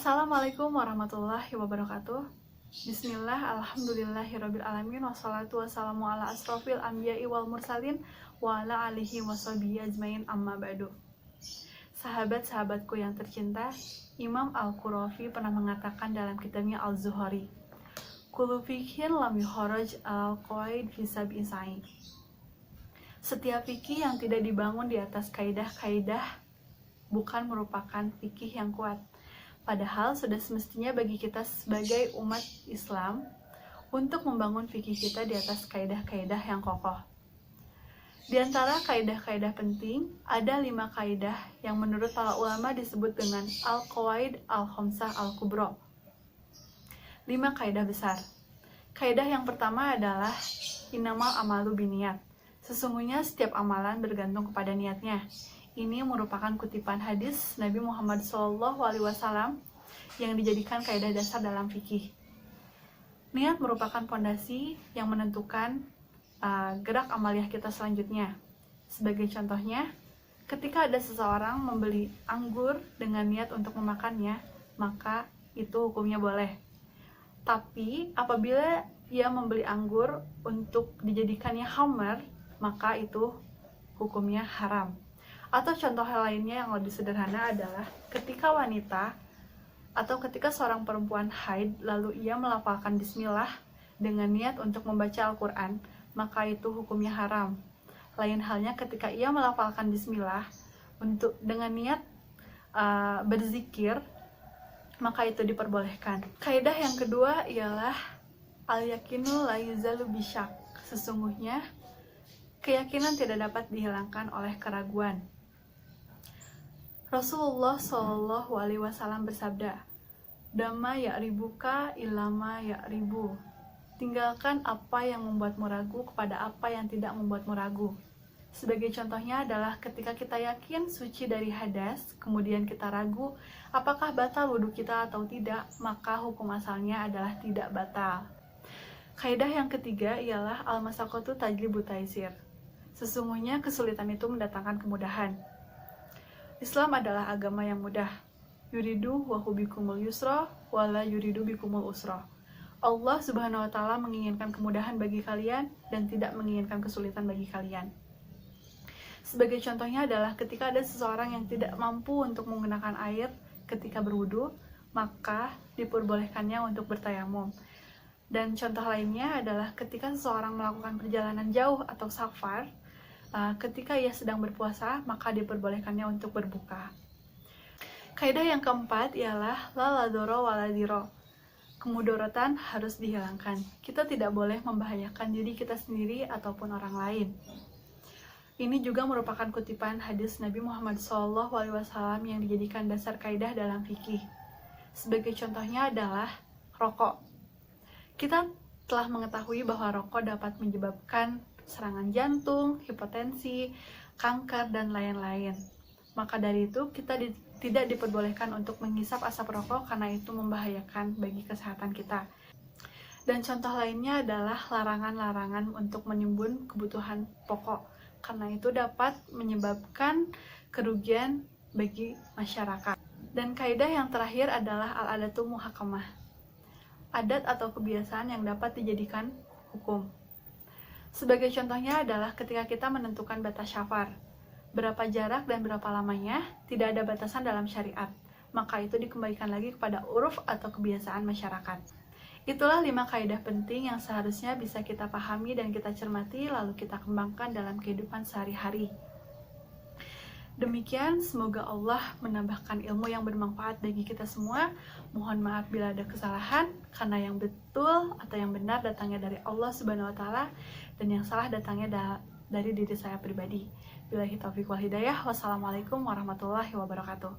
Assalamualaikum warahmatullahi wabarakatuh. Bismillah, alhamdulillahirabbil alamin, wassalatu wassalamu ala asrofil anbiya'i wal mursalin wa ala alihi washabihi ajmain, amma ba'du. Sahabat-sahabatku yang tercinta, Imam Al-Qurafi pernah mengatakan dalam kitabnya Al-Zuhari, kullu fikhin lam yuharaj al-qawaid fi sab'i sa'i. Setiap fikih yang tidak dibangun di atas kaidah-kaidah bukan merupakan fikih yang kuat. Padahal sudah semestinya bagi kita sebagai umat Islam untuk membangun fikih kita di atas kaidah-kaidah yang kokoh. Di antara kaidah-kaidah penting, ada 5 kaidah yang menurut para ulama disebut dengan Al-Qawaid Al-Khamsah Al-Kubra. 5 kaidah besar. Kaidah yang pertama adalah innamal amalu biniyat. Sesungguhnya setiap amalan bergantung kepada niatnya. Ini merupakan kutipan hadis Nabi Muhammad SAW yang dijadikan kaidah dasar dalam fikih. Niat merupakan pondasi yang menentukan gerak amaliyah kita selanjutnya. Sebagai contohnya, ketika ada seseorang membeli anggur dengan niat untuk memakannya, maka itu hukumnya boleh. Tapi apabila ia membeli anggur untuk dijadikannya khamar, maka itu hukumnya haram. Atau contoh lainnya yang lebih sederhana adalah ketika wanita atau ketika seorang perempuan haid lalu ia melafalkan bismillah dengan niat untuk membaca Al-Quran, maka itu hukumnya haram. Lain halnya ketika ia melafalkan bismillah dengan niat berzikir, maka itu diperbolehkan. Kaidah yang kedua ialah al-yakinu la yuzalu bisyak. Sesungguhnya keyakinan tidak dapat dihilangkan oleh keraguan. Rasulullah SAW bersabda, "Dama ya'ribuka ilama ya'ribu." Tinggalkan apa yang membuatmu ragu kepada apa yang tidak membuatmu ragu. Sebagai contohnya adalah ketika kita yakin suci dari hadas, kemudian kita ragu apakah batal wudhu kita atau tidak, maka hukum asalnya adalah tidak batal. Kaidah yang ketiga ialah al-masyaqqatu tajlibu taysir. Sesungguhnya kesulitan itu mendatangkan kemudahan. Islam adalah agama yang mudah. Yuridu wa bikumul yusra wa la yuridu bikumul usra. Allah Subhanahu wa taala menginginkan kemudahan bagi kalian dan tidak menginginkan kesulitan bagi kalian. Sebagai contohnya adalah ketika ada seseorang yang tidak mampu untuk menggunakan air ketika berwudu, maka diperbolehkannya untuk bertayamum. Dan contoh lainnya adalah ketika seseorang melakukan perjalanan jauh atau safar, ketika ia sedang berpuasa, maka diperbolehkannya untuk berbuka. Kaidah yang keempat ialah la ladoro wa la diro. Kemudorotan harus dihilangkan. Kita tidak boleh membahayakan diri kita sendiri ataupun orang lain. Ini juga merupakan kutipan hadis Nabi Muhammad SAW yang dijadikan dasar kaidah dalam fikih. Sebagai contohnya adalah rokok. Kita telah mengetahui bahwa rokok dapat menyebabkan serangan jantung, hipertensi, kanker, dan lain-lain. Maka dari itu, kita tidak diperbolehkan untuk menghisap asap rokok karena itu membahayakan bagi kesehatan kita. Dan contoh lainnya adalah larangan-larangan untuk menimbun kebutuhan pokok, karena itu dapat menyebabkan kerugian bagi masyarakat. Dan kaidah yang terakhir adalah al-adatu muhakamah. Adat atau kebiasaan yang dapat dijadikan hukum. Sebagai contohnya adalah ketika kita menentukan batas syafar. Berapa jarak dan berapa lamanya, tidak ada batasan dalam syariat. Maka itu dikembalikan lagi kepada uruf atau kebiasaan masyarakat. Itulah 5 kaidah penting yang seharusnya bisa kita pahami dan kita cermati lalu kita kembangkan dalam kehidupan sehari-hari. Demikian, semoga Allah menambahkan ilmu yang bermanfaat bagi kita semua. Mohon maaf bila ada kesalahan, karena yang betul atau yang benar datangnya dari Allah Subhanahu wa taala dan yang salah datangnya dari diri saya pribadi. Billahi taufiq wal hidayah. Wassalamualaikum warahmatullahi wabarakatuh.